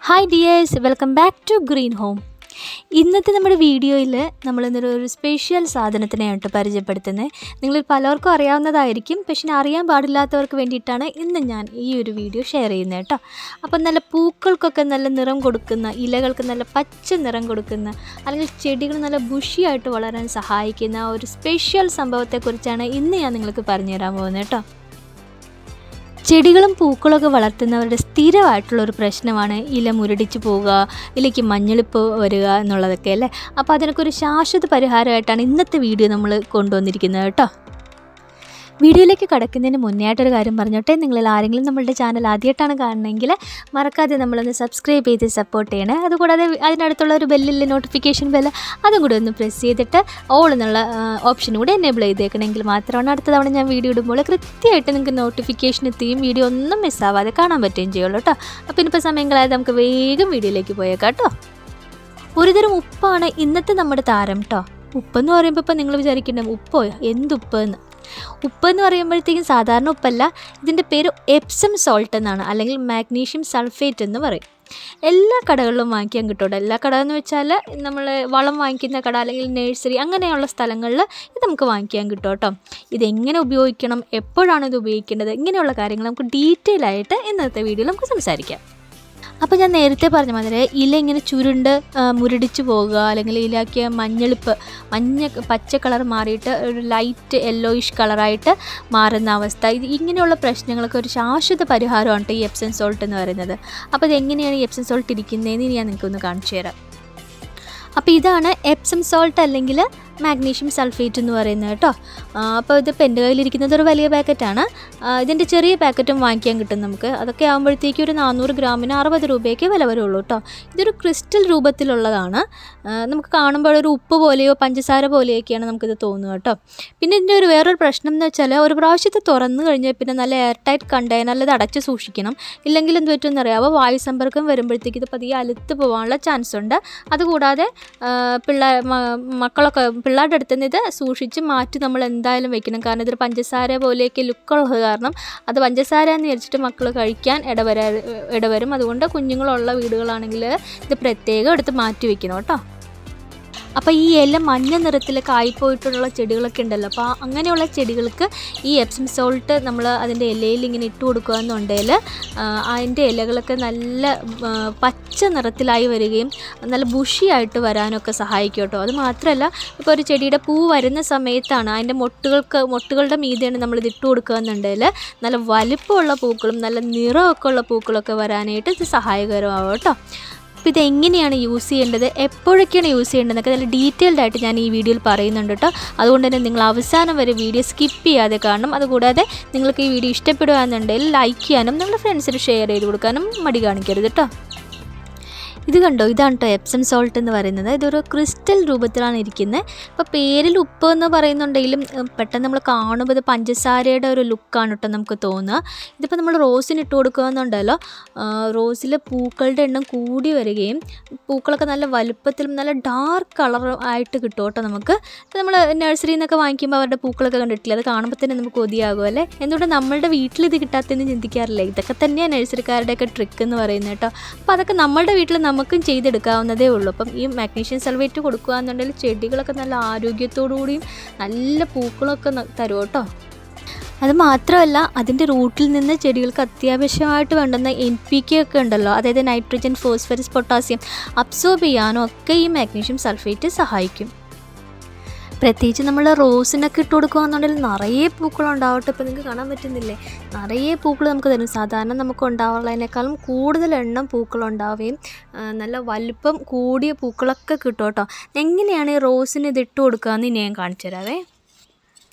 Hi dears, welcome back to Green Home. ഇന്നത്തെ നമ്മുടെ വീഡിയോയിൽ നമ്മളിന്നൊരു സ്പെഷ്യൽ സാധനത്തിനെയായിട്ട് പരിചയപ്പെടുത്തുന്നത്. നിങ്ങൾ പലർക്കും അറിയാവുന്നതായിരിക്കും, പക്ഷേ അറിയാൻ പാടില്ലാത്തവർക്ക് വേണ്ടിയിട്ടാണ് ഇന്ന് ഞാൻ ഈ ഒരു വീഡിയോ ഷെയർ ചെയ്യുന്നത് കേട്ടോ. അപ്പം നല്ല പൂക്കൾക്കൊക്കെ നല്ല നിറം കൊടുക്കുന്ന, ഇലകൾക്ക് നല്ല പച്ച നിറം കൊടുക്കുന്ന, അല്ലെങ്കിൽ ചെടികൾ നല്ല ബുഷിയായിട്ട് വളരാൻ സഹായിക്കുന്ന ഒരു സ്പെഷ്യൽ സംഭവത്തെക്കുറിച്ചാണ് ഇന്ന് ഞാൻ നിങ്ങൾക്ക് പറഞ്ഞു തരാൻ പോകുന്നത് കേട്ടോ. ചെടികളും പൂക്കളൊക്കെ വളർത്തുന്നവരുടെ സ്ഥിരമായിട്ടുള്ളൊരു പ്രശ്നമാണ് ഇല മുരടിച്ച് പോവുക, ഇലയ്ക്ക് മഞ്ഞളിപ്പ് വരിക എന്നുള്ളതൊക്കെ അല്ലേ. അപ്പോൾ അതിനൊക്കെ ഒരു ശാശ്വത പരിഹാരമായിട്ടാണ് ഇന്നത്തെ വീഡിയോ നമ്മൾ കൊണ്ടുവന്നിരിക്കുന്നത് കേട്ടോ. വീഡിയോയിലേക്ക് കടക്കുന്നതിന് മുന്നേയായിട്ടൊരു കാര്യം പറഞ്ഞോട്ടെ. നിങ്ങളിൽ ആരെങ്കിലും നമ്മളുടെ ചാനൽ ആദ്യമായിട്ടാണ് കാണണമെങ്കിൽ മറക്കാതെ നമ്മളൊന്ന് സബ്സ്ക്രൈബ് ചെയ്ത് സപ്പോർട്ട് ചെയ്യണേ. അതുകൂടാതെ അതിനടുത്തുള്ള ഒരു ബെല്ലില്ലേ, നോട്ടിഫിക്കേഷൻ ബെല്ല്, അതും കൂടി ഒന്ന് പ്രസ് ചെയ്തിട്ട് ഓൾ എന്നുള്ള ഓപ്ഷനും കൂടി എനേബിൾ ചെയ്തേക്കണമെങ്കിൽ മാത്രമാണ് അടുത്ത തവണ ഞാൻ വീഡിയോ ഇടുമ്പോൾ കൃത്യമായിട്ട് നിങ്ങൾക്ക് നോട്ടിഫിക്കേഷൻ എത്തുകയും വീഡിയോ ഒന്നും മിസ്സാവാതെ കാണാൻ പറ്റുകയും ചെയ്യുള്ളൂ കേട്ടോ. അപ്പോൾ ഇനിയിപ്പോൾ സമയങ്ങളായത് നമുക്ക് വേഗം വീഡിയോയിലേക്ക് പോയേക്കാം കേട്ടോ. ഒരുതരം ഉപ്പാണ് ഇന്നത്തെ നമ്മുടെ താരം കേട്ടോ. ഉപ്പെന്ന് പറയുമ്പോൾ ഇപ്പോൾ നിങ്ങൾ വിചാരിക്കേണ്ടത് ഉപ്പോ, എന്തുപ്പ് എന്ന്. ഉപ്പ് എന്ന് പറയുമ്പോഴത്തേക്കും സാധാരണ ഉപ്പല്ല, ഇതിൻ്റെ പേര് എപ്സം സോൾട്ട് എന്നാണ്, അല്ലെങ്കിൽ മാഗ്നീഷ്യം സൾഫേറ്റ് എന്ന് പറയും. എല്ലാ കടകളിലും വാങ്ങിക്കാൻ കിട്ടും. എല്ലാ കട എന്ന് വെച്ചാൽ നമ്മൾ വളം വാങ്ങിക്കുന്ന കട അല്ലെങ്കിൽ നഴ്സറി അങ്ങനെയുള്ള സ്ഥലങ്ങളിൽ ഇത് നമുക്ക് വാങ്ങിക്കാൻ കിട്ടും കേട്ടോ. ഇതെങ്ങനെ ഉപയോഗിക്കണം, എപ്പോഴാണ് ഇത് ഉപയോഗിക്കേണ്ടത്, ഇങ്ങനെയുള്ള കാര്യങ്ങൾ നമുക്ക് ഡീറ്റെയിൽ ആയിട്ട് ഇന്നത്തെ വീഡിയോയിൽ നമുക്ക് സംസാരിക്കാം. അപ്പോൾ ഞാൻ നേരത്തെ പറഞ്ഞ മാതിരി ഇല ഇങ്ങനെ ചുരുണ്ട് മുരടിച്ച് പോകുക, അല്ലെങ്കിൽ ഇലയ്ക്ക് മഞ്ഞളിപ്പ്, പച്ച കളർ മാറിയിട്ട് ഒരു ലൈറ്റ് യെല്ലോയിഷ് കളറായിട്ട് മാറുന്ന അവസ്ഥ, ഇങ്ങനെയുള്ള പ്രശ്നങ്ങൾക്ക് ഒരു ശാശ്വത പരിഹാരമാണ് ഈ എപ്സം സോൾട്ട് എന്ന് പറയുന്നത്. അപ്പോൾ ഇതെങ്ങനെയാണ് ഈ എപ്സം സോൾട്ട് ഇരിക്കുന്നതെന്ന് ഞാൻ നിങ്ങൾക്കൊന്ന് കാണിച്ചു തരാം. അപ്പോൾ ഇതാണ് എപ്സം സോൾട്ട് അല്ലെങ്കിൽ മാഗ്നീഷ്യം സൾഫേറ്റ് എന്ന് പറയുന്നത് കേട്ടോ. അപ്പോൾ ഇതിപ്പോൾ എൻ്റെ കയ്യിലിരിക്കുന്നത് ഒരു വലിയ പാക്കറ്റാണ്. ഇതിൻ്റെ ചെറിയ പാക്കറ്റും വാങ്ങിക്കാൻ കിട്ടും നമുക്ക്. അതൊക്കെ ആകുമ്പോഴത്തേക്കും ഒരു 400 ഗ്രാമിന് 60 രൂപയൊക്കെ വില വരുള്ളൂ കേട്ടോ. ഇതൊരു ക്രിസ്റ്റൽ രൂപത്തിലുള്ളതാണ്. നമുക്ക് കാണുമ്പോൾ ഒരു ഉപ്പ് പോലെയോ പഞ്ചസാര പോലെയൊക്കെയാണ് നമുക്കിത് തോന്നുക കേട്ടോ. പിന്നെ ഇതിൻ്റെ വേറൊരു പ്രശ്നം എന്ന് വെച്ചാൽ ഒരു പ്രാവശ്യത്തെ തുറന്നു കഴിഞ്ഞാൽ പിന്നെ നല്ല എയർ ടൈറ്റ് കണ്ടെയ്നറിൽ ഇത് അടച്ച് സൂക്ഷിക്കണം. ഇല്ലെങ്കിൽ എന്ത് പറ്റുമെന്ന് അറിയാമോ, വായു സമ്പർക്കം വരുമ്പോഴത്തേക്ക് ഇത് പതിയെ അലുത്ത് പോകാനുള്ള ചാൻസ് ഉണ്ട്. അതുകൂടാതെ പിള്ളേരുടെ അടുത്ത് നിന്ന് ഇത് സൂക്ഷിച്ച് മാറ്റി നമ്മൾ എന്തായാലും വെക്കണം. കാരണം ഇതൊരു പഞ്ചസാര പോലെയൊക്കെ ലുക്കുള്ളത് കാരണം അത് പഞ്ചസാര എന്ന് വിചാരിച്ചിട്ട് മക്കൾ കഴിക്കാൻ ഇടവരും. അതുകൊണ്ട് കുഞ്ഞുങ്ങളുള്ള വീടുകളാണെങ്കിൽ ഇത് പ്രത്യേകം എടുത്ത് മാറ്റി വെക്കണം കേട്ടോ. അപ്പോൾ ഈ ഇല മഞ്ഞ നിറത്തിലൊക്കെ ആയിപ്പോയിട്ടുള്ള ചെടികളൊക്കെ ഉണ്ടല്ലോ, അപ്പോൾ അങ്ങനെയുള്ള ചെടികൾക്ക് ഈ എപ്സം സോൾട്ട് നമ്മൾ അതിൻ്റെ ഇലയിൽ ഇങ്ങനെ ഇട്ട് കൊടുക്കുകയെന്നുണ്ടെങ്കിൽ അതിൻ്റെ ഇലകളൊക്കെ നല്ല പച്ച നിറത്തിലായി വരികയും നല്ല ബുഷിയായിട്ട് വരാനൊക്കെ സഹായിക്കും കേട്ടോ. അത് മാത്രമല്ല, ഇപ്പോൾ ഒരു ചെടിയുടെ പൂ വരുന്ന സമയത്താണ് അതിൻ്റെ മൊട്ടുകളുടെ മീതെയാണ് നമ്മളിത് ഇട്ട് കൊടുക്കുകയെന്നുണ്ടെങ്കിൽ നല്ല വലിപ്പമുള്ള പൂക്കളും നല്ല നിറമൊക്കെ ഉള്ള പൂക്കളൊക്കെ വരാനായിട്ട് ഇത് സഹായകരമാവും കേട്ടോ. അപ്പോൾ ഇതെങ്ങനെയാണ് യൂസ് ചെയ്യേണ്ടത്, എപ്പോഴൊക്കെയാണ് യൂസ് ചെയ്യേണ്ടതെന്നൊക്കെ നല്ല ഡീറ്റെയിൽഡ് ആയിട്ട് ഞാൻ ഈ വീഡിയോയിൽ പറയുന്നുണ്ട് കേട്ടോ. അതുകൊണ്ട് തന്നെ നിങ്ങൾ അവസാനം വരെ വീഡിയോ സ്കിപ്പ് ചെയ്യാതെ കാണണം. അതുകൂടാതെ നിങ്ങൾക്ക് ഈ വീഡിയോ ഇഷ്ടപ്പെടുകയാണെന്നുണ്ടെങ്കിൽ ലൈക്ക് ചെയ്യാനും നിങ്ങളുടെ ഫ്രണ്ട്സിന് ഷെയർ ചെയ്ത് കൊടുക്കാനും മടി കാണിക്കരുത് കേട്ടോ. ഇത് കണ്ടോ, ഇതാണ് കേട്ടോ എപ്സം സോൾട്ട് എന്ന് പറയുന്നത്. ഇതൊരു ക്രിസ്റ്റൽ രൂപത്തിലാണ് ഇരിക്കുന്നത്. ഇപ്പോൾ പേരിൽ ഉപ്പ് എന്ന് പറയുന്നുണ്ടെങ്കിലും പെട്ടെന്ന് നമ്മൾ കാണുമ്പോൾ ഇത് പഞ്ചസാരയുടെ ഒരു ലുക്കാണ് കേട്ടോ നമുക്ക് തോന്നുക. ഇതിപ്പോൾ നമ്മൾ റോസിന് ഇട്ട് കൊടുക്കുകയെന്നുണ്ടല്ലോ, റോസിൽ പൂക്കളുടെ എണ്ണം കൂടി വരികയും പൂക്കളൊക്കെ നല്ല വലുപ്പത്തിലും നല്ല ഡാർക്ക് കളർ ആയിട്ട് കിട്ടും കേട്ടോ നമുക്ക്. ഇപ്പോൾ നമ്മൾ നഴ്സറിയിൽ നിന്നൊക്കെ വാങ്ങിക്കുമ്പോൾ അവരുടെ പൂക്കളൊക്കെ കണ്ടിട്ടില്ല, അത് കാണുമ്പോൾ തന്നെ നമുക്ക് കൊതിയാകും അല്ലേ. എന്തുകൊണ്ട് നമ്മളുടെ വീട്ടിൽ ഇത് കിട്ടാത്തതെന്ന് ചിന്തിക്കാറില്ല. ഇതൊക്കെ തന്നെയാണ് നഴ്സറിക്കാരുടെയൊക്കെ ട്രിക്ക് എന്ന് പറയുന്നത് കേട്ടോ. അപ്പോൾ അതൊക്കെ നമ്മളുടെ വീട്ടിൽ നമുക്കും ചെയ്തെടുക്കാവുന്നതേ ഉള്ളൂ. അപ്പം ഈ മാഗ്നീഷ്യം സൾഫേറ്റ് കൊടുക്കുക എന്നുണ്ടെങ്കിൽ ചെടികളൊക്കെ നല്ല ആരോഗ്യത്തോടുകൂടിയും നല്ല പൂക്കളൊക്കെ തരും കേട്ടോ. അത് മാത്രമല്ല, അതിൻ്റെ റൂട്ടിൽ നിന്ന് ചെടികൾക്ക് അത്യാവശ്യമായിട്ട് വേണ്ടുന്ന NPK ഒക്കെ ഉണ്ടല്ലോ, അതായത് നൈട്രജൻ, ഫോസ്ഫറസ്, പൊട്ടാസ്യം അബ്സോർബ് ചെയ്യാനും ഒക്കെ ഈ മാഗ്നീഷ്യം സൾഫേറ്റ് സഹായിക്കും. പ്രത്യേകിച്ച് നമ്മൾ റോസിനൊക്കെ ഇട്ട് കൊടുക്കുകയെന്നുണ്ടെങ്കിൽ നിറയെ പൂക്കളുണ്ടാവട്ടെ. ഇപ്പോൾ നിങ്ങൾക്ക് കാണാൻ പറ്റുന്നില്ലേ, നിറയെ പൂക്കൾ നമുക്ക് തരും. സാധാരണ നമുക്ക് ഉണ്ടാവുള്ളതിനേക്കാളും കൂടുതൽ എണ്ണം പൂക്കളുണ്ടാവുകയും നല്ല വലിപ്പം കൂടിയ പൂക്കളൊക്കെ കിട്ടും കേട്ടോ. എങ്ങനെയാണ് ഈ റോസിന് ഇത് ഇട്ട് കൊടുക്കുകയെന്ന് ഇനി ഞാൻ കാണിച്ചു തരാവേ.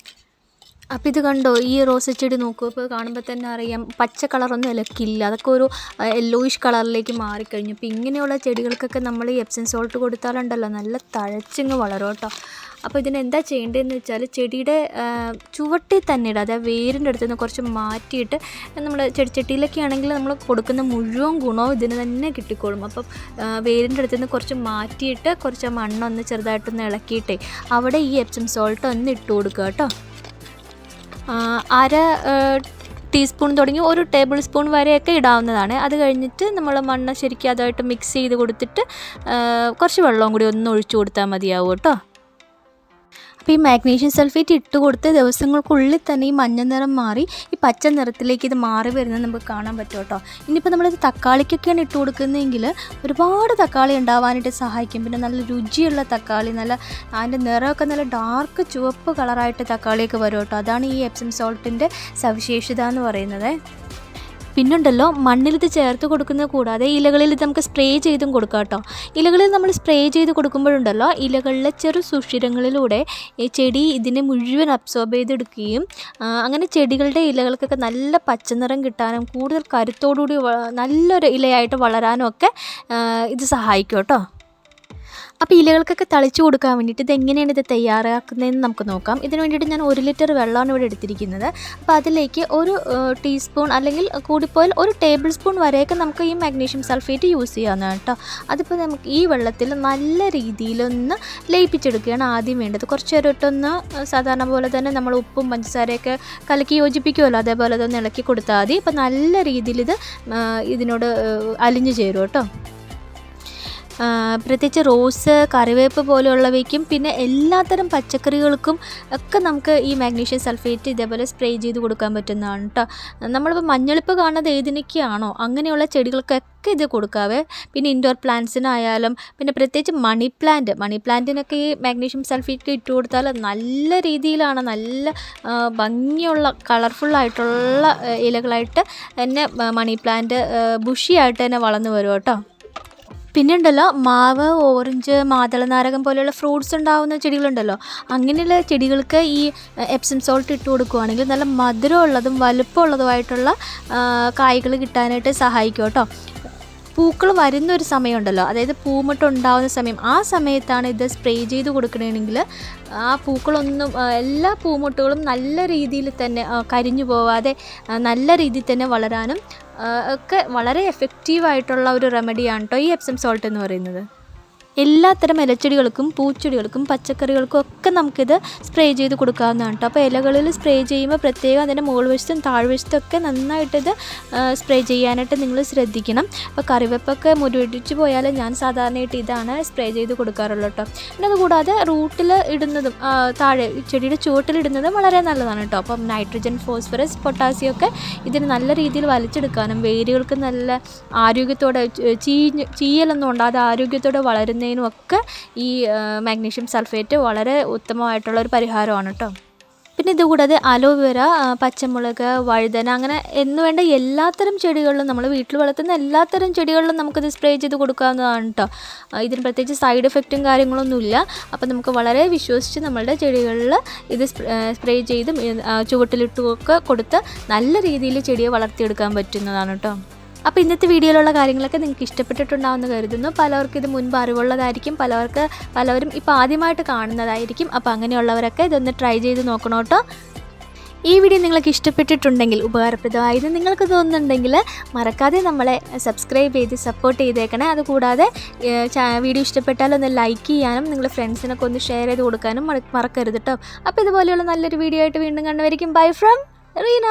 അപ്പോൾ ഇത് കണ്ടോ, ഈ റോസ് ചെടി നോക്കൂ. ഇപ്പോൾ കാണുമ്പോൾ തന്നെ അറിയാം പച്ച കളറൊന്നും ഇലക്കില്ല, അതൊക്കെ ഒരു യെല്ലോയിഷ് കളറിലേക്ക് മാറിക്കഴിഞ്ഞു. അപ്പോൾ ഇങ്ങനെയുള്ള ചെടികൾക്കൊക്കെ നമ്മൾ ഈ എപ്സം സോൾട്ട് കൊടുത്താലുണ്ടല്ലോ നല്ല തഴച്ചിങ്ങ് വളരും കേട്ടോ. അപ്പോൾ ഇതിനെന്താ ചെയ്യേണ്ടതെന്ന് വെച്ചാൽ, ചെടിയുടെ ചുവട്ടിൽ തന്നെ ഇടുക, അതായത് വേരിൻ്റെ അടുത്ത് നിന്ന് കുറച്ച് മാറ്റിയിട്ട് നമ്മൾ ചെടിച്ചട്ടിയിലൊക്കെ ആണെങ്കിൽ നമ്മൾ കൊടുക്കുന്ന മുഴുവൻ ഗുണവും ഇതിന് തന്നെ കിട്ടിക്കോളും. അപ്പം വേരിൻ്റെ അടുത്ത് നിന്ന് കുറച്ച് മാറ്റിയിട്ട് കുറച്ച് മണ്ണൊന്ന് ചെറുതായിട്ടൊന്ന് ഇളക്കിയിട്ടേ അവിടെ ഈ എപ്സം സോൾട്ട് ഒന്ന് ഇട്ട് കൊടുക്കുക കേട്ടോ. അര ടീസ്പൂൺ തുടങ്ങി 1 ടേബിൾ സ്പൂൺ വരെയൊക്കെ ഇടാവുന്നതാണ്. അത് കഴിഞ്ഞിട്ട് നമ്മൾ മണ്ണ് ശരിക്കും അതായിട്ട് മിക്സ് ചെയ്ത് കൊടുത്തിട്ട് കുറച്ച് വെള്ളവും കൂടി ഒന്ന് ഒഴിച്ചു കൊടുത്താൽ മതിയാവും കേട്ടോ. അപ്പോൾ ഈ മാഗ്നീഷ്യം സൾഫേറ്റ് ഇട്ട് കൊടുത്ത് ദിവസങ്ങൾക്കുള്ളിൽ തന്നെ ഈ മഞ്ഞ നിറം മാറി ഈ പച്ച നിറത്തിലേക്ക് ഇത് മാറി വരുന്നത് നമുക്ക് കാണാൻ പറ്റും കേട്ടോ. ഇനിയിപ്പോൾ നമ്മളിത് തക്കാളിക്കൊക്കെയാണ് ഇട്ട് കൊടുക്കുന്നതെങ്കിൽ ഒരുപാട് തക്കാളി ഉണ്ടാവാനായിട്ട് സഹായിക്കും. പിന്നെ നല്ല രുചിയുള്ള തക്കാളി, നല്ല അതിൻ്റെ നിറമൊക്കെ നല്ല ഡാർക്ക് ചുവപ്പ് കളറായിട്ട് തക്കാളിയൊക്കെ വരും കേട്ടോ. അതാണ് ഈ എപ്സം സോൾട്ടിൻ്റെ സവിശേഷത എന്ന് പറയുന്നത്. പിന്നുണ്ടല്ലോ, മണ്ണിലിത് ചേർത്ത് കൊടുക്കുന്നത് കൂടാതെ ഇലകളിൽ ഇത് നമുക്ക് സ്പ്രേ ചെയ്തും കൊടുക്കാം കേട്ടോ. ഇലകളിൽ നമ്മൾ സ്പ്രേ ചെയ്ത് കൊടുക്കുമ്പോഴുണ്ടല്ലോ, ഇലകളിലെ ചെറു സുഷിരങ്ങളിലൂടെ ഈ ചെടി ഇതിനെ മുഴുവൻ അബ്സോർബ് ചെയ്തെടുക്കുകയും അങ്ങനെ ചെടികളുടെ ഇലകൾക്കൊക്കെ നല്ല പച്ചനിറം കിട്ടാനും കൂടുതൽ കരുത്തോടുകൂടി നല്ലൊരു ഇലയായിട്ട് വളരാനും ഒക്കെ ഇത് സഹായിക്കും കേട്ടോ. അപ്പോൾ ഇലകൾക്കൊക്കെ തളിച്ചു കൊടുക്കാൻ വേണ്ടിയിട്ട് ഇതെങ്ങനെയാണ് ഇത് തയ്യാറാക്കുന്നതെന്ന് നമുക്ക് നോക്കാം. ഇതിന് വേണ്ടിയിട്ട് ഞാൻ 1 ലിറ്റർ വെള്ളമാണ് ഇവിടെ എടുത്തിരിക്കുന്നത്. അപ്പോൾ അതിലേക്ക് 1 ടീസ്പൂൺ അല്ലെങ്കിൽ കൂടിപ്പോയാൽ 1 ടേബിൾ സ്പൂൺ വരെയൊക്കെ നമുക്ക് ഈ മാഗ്നീഷ്യം സൾഫേറ്റ് യൂസ് ചെയ്യാവുന്നതാണ് കേട്ടോ. അതിപ്പോൾ നമുക്ക് ഈ വെള്ളത്തിൽ നല്ല രീതിയിലൊന്ന് ലയിപ്പിച്ചെടുക്കുകയാണ് ആദ്യം വേണ്ടത്. കുറച്ച് നേരമൊട്ടൊന്ന് സാധാരണ പോലെ തന്നെ നമ്മൾ ഉപ്പും പഞ്ചസാരയൊക്കെ കലക്കി യോജിപ്പിക്കുമല്ലോ, അതേപോലെ തന്നെ ഇളക്കി കൊടുത്താൽ മതി. അപ്പോൾ നല്ല രീതിയിൽ ഇതിനോട് അലിഞ്ഞു ചേരും കേട്ടോ. പ്രത്യേകിച്ച് റോസ്, കറിവേപ്പ് പോലെയുള്ളവയ്ക്കും പിന്നെ എല്ലാത്തരം പച്ചക്കറികൾക്കും ഒക്കെ നമുക്ക് ഈ മാഗ്നീഷ്യം സൾഫേറ്റ് ഇതേപോലെ സ്പ്രേ ചെയ്ത് കൊടുക്കാൻ പറ്റുന്നതാണ് കേട്ടോ. നമ്മളിപ്പോൾ മഞ്ഞളിപ്പ് കാണുന്നത് ഏതിനൊക്കെയാണോ അങ്ങനെയുള്ള ചെടികൾക്കൊക്കെ ഇത് കൊടുക്കാവേ. പിന്നെ ഇൻഡോർ പ്ലാന്റ്സിനായാലും പിന്നെ പ്രത്യേകിച്ച് മണി പ്ലാന്റിനൊക്കെ ഈ മാഗ്നീഷ്യം സൾഫേറ്റ് ഇട്ട് കൊടുത്താൽ നല്ല രീതിയിലാണ് നല്ല ഭംഗിയുള്ള കളർഫുള്ളായിട്ടുള്ള ഇലകളായിട്ട് തന്നെ മണി പ്ലാന്റ് ബുഷിയായിട്ട് തന്നെ വളർന്നു വരും കേട്ടോ. പിന്നെ ഉണ്ടല്ലോ, മാവ്, ഓറഞ്ച്, മാതളനാരകം പോലെയുള്ള ഫ്രൂട്ട്സ് ഉണ്ടാകുന്ന ചെടികളുണ്ടല്ലോ, അങ്ങനെയുള്ള ചെടികൾക്ക് ഈ എപ്സം സോൾട്ട് ഇട്ട് കൊടുക്കുകയാണെങ്കിൽ നല്ല മധുരമുള്ളതും വലുപ്പമുള്ളതുമായിട്ടുള്ള കായ്കൾ കിട്ടാനായിട്ട് സഹായിക്കും കേട്ടോ. പൂക്കൾ വരുന്നൊരു സമയമുണ്ടല്ലോ, അതായത് പൂമുട്ടുണ്ടാകുന്ന സമയം, ആ സമയത്താണ് ഇത് സ്പ്രേ ചെയ്ത് കൊടുക്കണമെങ്കിൽ ആ പൂക്കളൊന്നും എല്ലാ പൂമുട്ടുകളും നല്ല രീതിയിൽ തന്നെ കരിഞ്ഞു പോവാതെ നല്ല രീതിയിൽ തന്നെ വളരാനും ഒക്കെ വളരെ എഫക്റ്റീവായിട്ടുള്ള ഒരു റെമഡിയാണ് കേട്ടോ ഈ എപ്സം സോൾട്ട് എന്ന് പറയുന്നത്. എല്ലാത്തരം ഇലച്ചെടികൾക്കും പൂച്ചെടികൾക്കും പച്ചക്കറികൾക്കും ഒക്കെ നമുക്കിത് സ്പ്രേ ചെയ്ത് കൊടുക്കാവുന്നതാണ് കേട്ടോ. അപ്പോൾ ഇലകളിൽ സ്പ്രേ ചെയ്യുമ്പോൾ പ്രത്യേകം അതിൻ്റെ മുകൾ വശത്തും താഴ്വശത്തൊക്കെ നന്നായിട്ടിത് സ്പ്രേ ചെയ്യാനായിട്ട് നിങ്ങൾ ശ്രദ്ധിക്കണം. അപ്പോൾ കറിവേപ്പൊക്കെ മുരുടിച്ച് പോയാൽ ഞാൻ സാധാരണയായിട്ട് ഇതാണ് സ്പ്രേ ചെയ്ത് കൊടുക്കാറുള്ളത് കേട്ടോ. പിന്നെ അതുകൂടാതെ റൂട്ടിൽ ഇടുന്നതും താഴെ ചെടിയുടെ ചുവട്ടിലിടുന്നതും വളരെ നല്ലതാണ് കേട്ടോ. അപ്പം നൈട്രജൻ, ഫോസ്ഫറസ്, പൊട്ടാസ്യം ഒക്കെ ഇതിന് നല്ല രീതിയിൽ വലിച്ചെടുക്കാനും വേരുകൾക്ക് നല്ല ആരോഗ്യത്തോടെ ചീയലൊന്നും ഉണ്ടാകാതെ ആരോഗ്യത്തോടെ വളരുന്ന ഒക്കെ ഈ മാഗ്നീഷ്യം സൾഫേറ്റ് വളരെ ഉത്തമമായിട്ടുള്ളൊരു പരിഹാരമാണ് കേട്ടോ. പിന്നെ ഇതുകൂടാതെ അലോവേര, പച്ചമുളക്, വഴുതന അങ്ങനെ എന്നുവേണ്ട എല്ലാത്തരം ചെടികളിലും നമ്മൾ വീട്ടിൽ വളർത്തുന്ന എല്ലാത്തരം ചെടികളിലും നമുക്കിത് സ്പ്രേ ചെയ്ത് കൊടുക്കാവുന്നതാണ് കേട്ടോ. ഇതിന് പ്രത്യേകിച്ച് സൈഡ് എഫക്റ്റും കാര്യങ്ങളൊന്നുമില്ല. അപ്പോൾ നമുക്ക് വളരെ വിശ്വസിച്ച് നമ്മളുടെ ചെടികളിൽ ഇത് സ്പ്രേ ചെയ്തും ചുവട്ടിലിട്ടുമൊക്കെ കൊടുത്ത് നല്ല രീതിയിൽ ചെടിയെ വളർത്തിയെടുക്കാൻ പറ്റുന്നതാണ് കേട്ടോ. അപ്പോൾ ഇന്നത്തെ വീഡിയോയിലുള്ള കാര്യങ്ങളൊക്കെ നിങ്ങൾക്ക് ഇഷ്ടപ്പെട്ടിട്ടുണ്ടാവുമെന്ന് കരുതുന്നു. പലർക്കും ഇത് മുൻപ് അറിവുള്ളതായിരിക്കും, പലവരും ഇപ്പോൾ ആദ്യമായിട്ട് കാണുന്നതായിരിക്കും. അപ്പോൾ അങ്ങനെയുള്ളവരൊക്കെ ഇതൊന്ന് ട്രൈ ചെയ്ത് നോക്കണം കേട്ടോ. ഈ വീഡിയോ നിങ്ങൾക്ക് ഇഷ്ടപ്പെട്ടിട്ടുണ്ടെങ്കിൽ, ഉപകാരപ്രദമായത് നിങ്ങൾക്ക് തോന്നുന്നുണ്ടെങ്കിൽ മറക്കാതെ നമ്മളെ സബ്സ്ക്രൈബ് ചെയ്ത് സപ്പോർട്ട് ചെയ്തേക്കണേ. അതുകൂടാതെ വീഡിയോ ഇഷ്ടപ്പെട്ടാൽ ഒന്ന് ലൈക്ക് ചെയ്യാനും നിങ്ങളുടെ ഫ്രണ്ട്സിനൊക്കെ ഒന്ന് ഷെയർ ചെയ്ത് കൊടുക്കാനും മറക്കരുത് കേട്ടോ. അപ്പോൾ ഇതുപോലെയുള്ള നല്ലൊരു വീഡിയോ ആയിട്ട് വീണ്ടും കണ്ടുവരിക്കും. Bye from Reena.